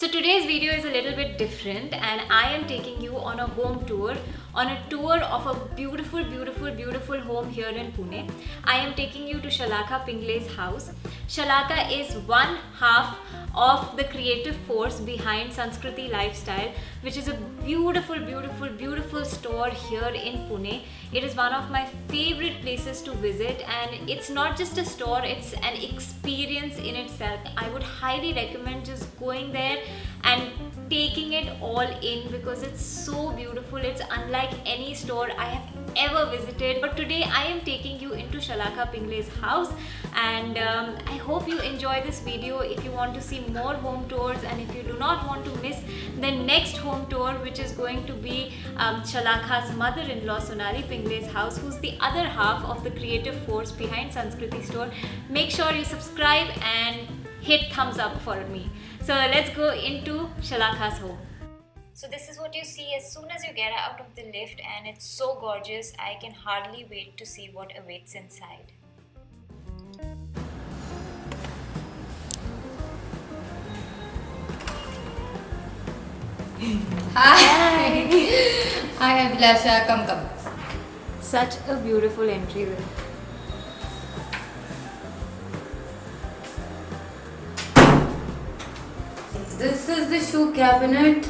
So today's video is a little bit different and I am taking you on a home tour, on a tour of a beautiful home here in Pune. I am taking you to Shalaka Pingle's house. Shalaka is one half of the creative force behind Sanskriti Lifestyle, which is a beautiful store here in Pune. It is one of my favorite places to visit, and it's not just a store, it's an experience in itself. I would highly recommend just going there and taking it all in because it's so beautiful. It's unlike any store I have ever visited. But today I am taking you into Shalaka Pingle's house, and I hope you enjoy this video. If you want to see more home tours and if you do not want to miss the next home tour, which is going to be Shalaka's mother-in-law Sonali Pingle's house, who's the other half of the creative force behind Sanskriti store, make sure you subscribe and hit thumbs up for me. So let's go into Shalaka's home. So this is what you see as soon as you get out of the lift, and it's so gorgeous. I can hardly wait to see what awaits inside. Hi. Hi, Abhilasha. Come. Such a beautiful entryway. This is the shoe cabinet.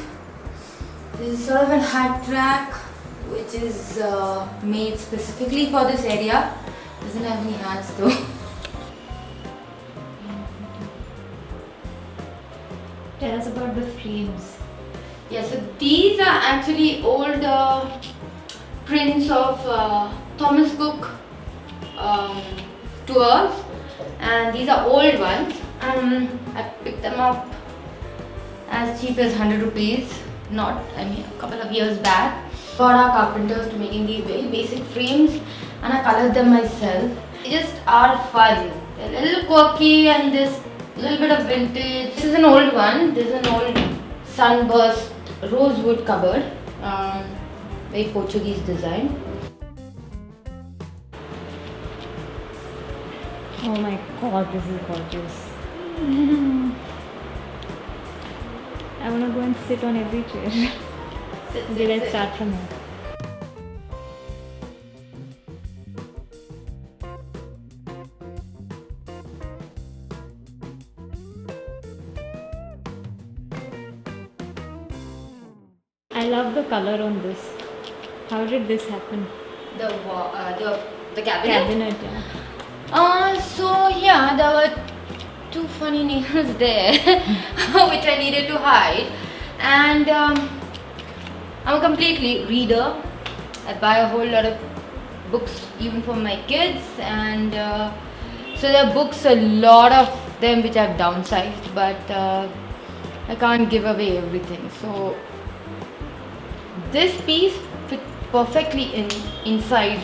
This is sort of a hat rack which is made specifically for this area. Doesn't have any hats though. Tell us about the frames. Yeah, so these are actually old prints of Thomas Cook tours, and these are old ones. I picked them up as cheap as 100 rupees, a couple of years back. Got our carpenters to making these very basic frames, and I colored them myself. They just are fun. They're a little quirky and there's a little bit of vintage. This is an old one. This is an old sunburst rosewood cupboard, very Portuguese design. Oh my god, this is gorgeous. I want to go and sit on every chair. Let's start from here. I love the color on this. How did this happen? The cabinet. Cabinet, yeah. So yeah, there were two funny nails there, which I needed to hide. And I'm a complete reader. I buy a whole lot of books, even for my kids, and so there are books, a lot of them which I've downsized, but I can't give away everything. So this piece fit perfectly inside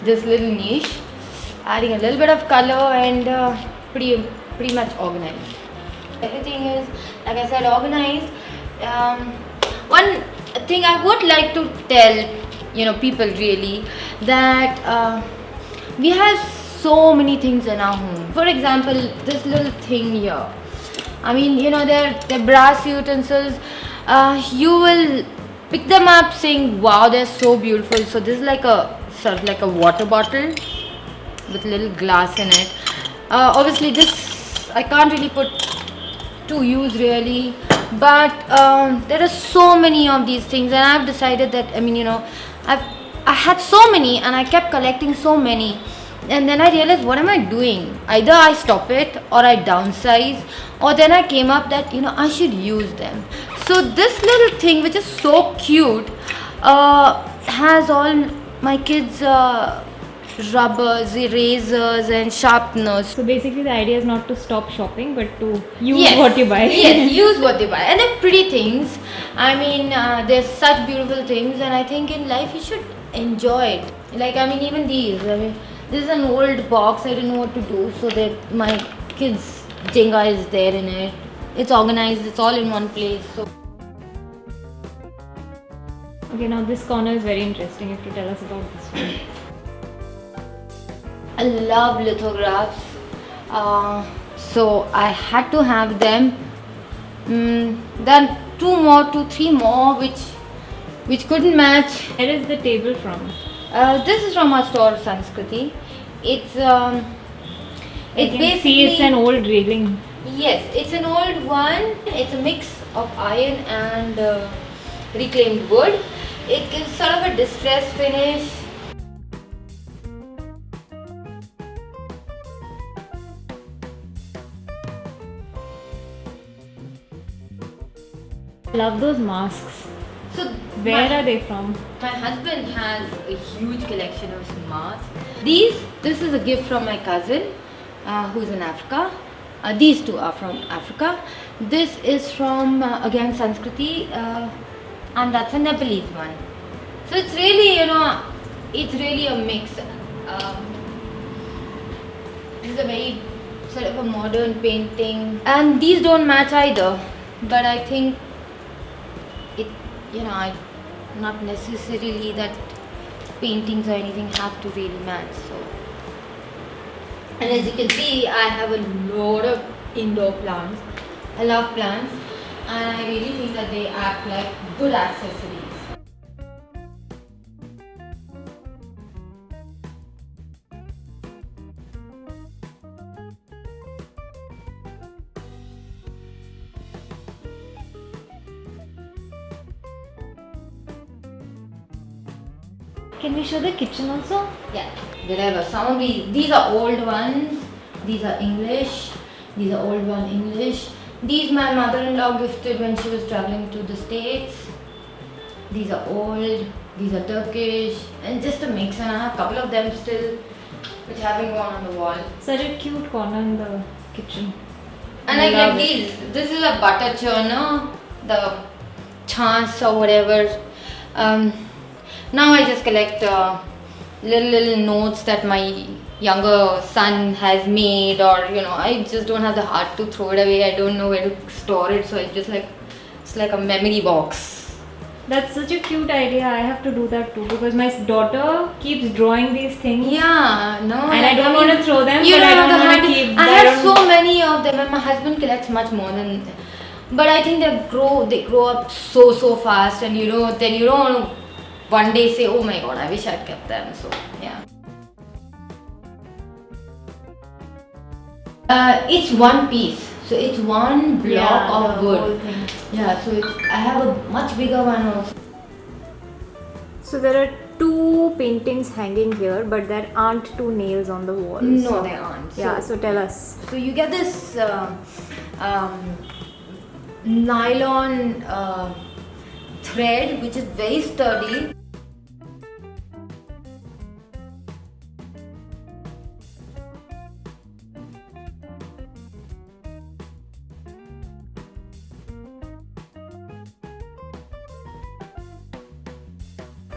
this little niche, adding a little bit of color and pretty much organized. Everything is, like I said, organized. One thing I would like to tell people really, that we have so many things in our home. For example, this little thing here. I mean, they're brass utensils. You will pick them up saying, wow, they're so beautiful. So this is like a sort of like a water bottle with little glass in it. Obviously this I can't really put to use really, but there are so many of these things, and I've decided that I had so many and I kept collecting so many, and then I realized, what am I doing? Either I stop it or I downsize, or then I came up that I should use them. So this little thing, which is so cute, has all my kids' rubbers, erasers and sharpeners. So basically the idea is not to stop shopping but to use what you buy. Yes, use what you buy. And they're pretty things. They're such beautiful things, and I think in life you should enjoy it. Even these. This is an old box, I didn't know what to do, so that my kids' Jenga is there in it. It's organized, it's all in one place. So okay, now this corner is very interesting. You have to tell us about this one. I love lithographs, so I had to have them Then two, three more, which couldn't match. Where is the table from? This is from our store, Sanskriti. It's I can basically, see it's an old railing. yes, it's an old one. It's a mix of iron and reclaimed wood. It gives sort of a distressed finish. Love those masks. So Where are they from? my husband has a huge collection of masks. This is a gift from my cousin, who's in Africa. These two are from Africa. This is from again Sanskriti, and that's a Nepalese one. So it's really, it's really a mix. This is a very sort of a modern painting, and these don't match either. But I think it, not necessarily that paintings or anything have to really match. So, and as you can see, I have a lot of indoor plants. I love plants, and I really think that they act like good accessories. Can we show the kitchen also? Yeah, whatever. Some of these are old ones. These are English. These are old one English. These my mother-in-law gifted when she was traveling to the States. These are old. These are Turkish, and just a mix. And I have a couple of them still, which haven't gone on the wall. Such a cute corner in the kitchen. And I like these. This is a butter churner, the chance or whatever. Now I just collect little notes that my younger son has made, or I just don't have the heart to throw it away. I don't know where to store it, so it's like a memory box. That's such a cute idea. I have to do that too because my daughter keeps drawing these things. Yeah, no. And I don't want to throw them, You but I don't don't have want the to heart. keep. I have so many of them, and my husband collects much more than. But I think they grow up so fast, and then you don't want to one day say, oh my god, I wish I'd kept them. So yeah. It's one piece, so it's one block of wood. Yeah, so I have a much bigger one also. So there are two paintings hanging here, but there aren't two nails on the walls. No, they aren't. Yeah, so tell us. So you get this nylon thread which is very sturdy.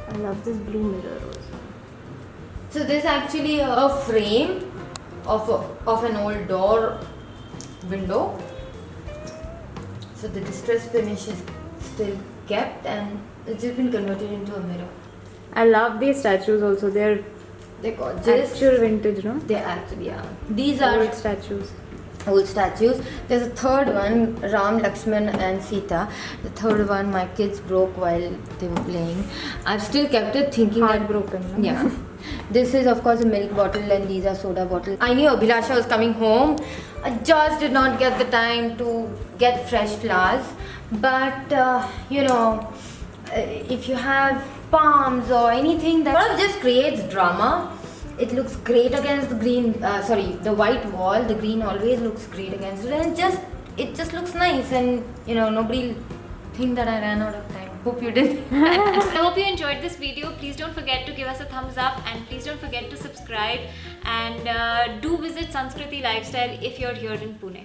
I love this blue mirror also. So this is actually a frame of an old door window. So the distressed finish is still kept, and it's just been converted into a mirror. I love these statues also. They're gorgeous. actual vintage, no? They actually are. These are Old statues. old statues. There's a third one, Ram, Lakshman and Sita. The third one my kids broke while they were playing. I've still kept it thinking Heartbroken, no? yeah. This is of course a milk bottle, and these are soda bottles. I knew Abhilasha was coming home. I just did not get the time to get fresh flowers. But if you have palms or anything that sort of just creates drama, it looks great against the green, the white wall. The green always looks great against it, and it just looks nice, and nobody think that I ran out of time. Hope you did. I hope you enjoyed this video. Please don't forget to give us a thumbs up, and please don't forget to subscribe, and do visit Sanskriti Lifestyle if you're here in Pune.